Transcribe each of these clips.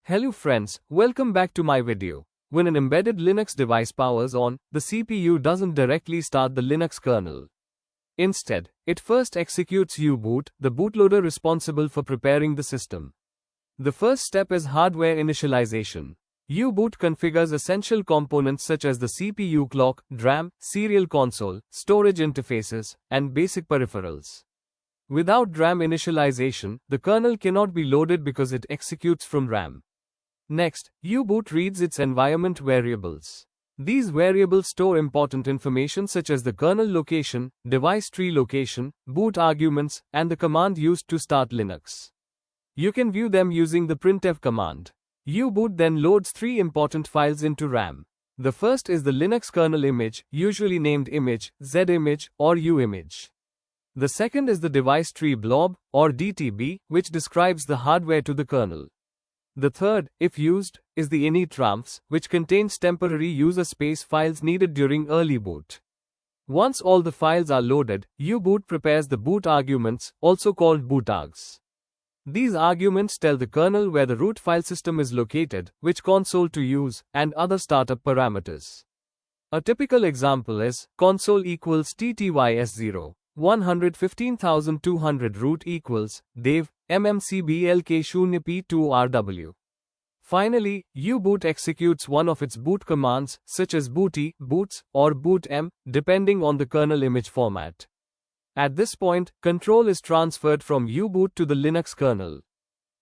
Hello friends, welcome back to my video. When an embedded Linux device powers on, the CPU doesn't directly start the Linux kernel. Instead, it first executes Uboot, the bootloader responsible for preparing the system. The first step is hardware initialization. Uboot configures essential components such as the CPU clock, DRAM, serial console, storage interfaces, and basic peripherals. Without DRAM initialization, the kernel cannot be loaded because it executes from RAM. Next, Uboot reads its environment variables. These variables store important information such as the kernel location, device tree location, boot arguments, and the command used to start Linux. You can view them using the printf command. Uboot then loads three important files into RAM. The first is the Linux kernel image, usually named image, zImage, or uImage. The second is the Device Tree Blob, or DTB, which describes the hardware to the kernel. The third, if used, is the initramfs, which contains temporary user space files needed during early boot. Once all the files are loaded, Uboot prepares the boot arguments, also called bootargs. These arguments tell the kernel where the root file system is located, which console to use, and other startup parameters. A typical example is console equals ttys0, 115,200 root equals dev mmcblk0p2rw. Finally, Uboot executes one of its boot commands, such as booty, boots, or bootm, depending on the kernel image format. At this point, control is transferred from Uboot to the Linux kernel.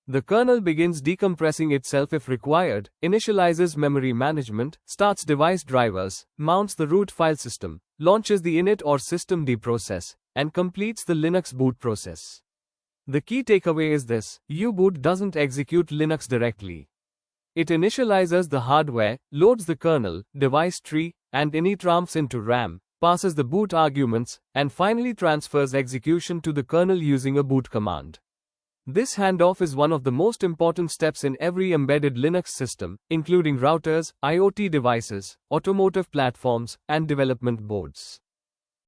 The kernel begins decompressing itself if required, initializes memory management, starts device drivers, mounts the root file system, launches the init or systemd process, and completes the Linux boot process. The key takeaway is this: Uboot doesn't execute Linux directly. It initializes the hardware, loads the kernel, device tree, and initramfs into RAM, passes the boot arguments, and finally transfers execution to the kernel using a boot command. This handoff is one of the most important steps in every embedded Linux system, including routers, IoT devices, automotive platforms, and development boards.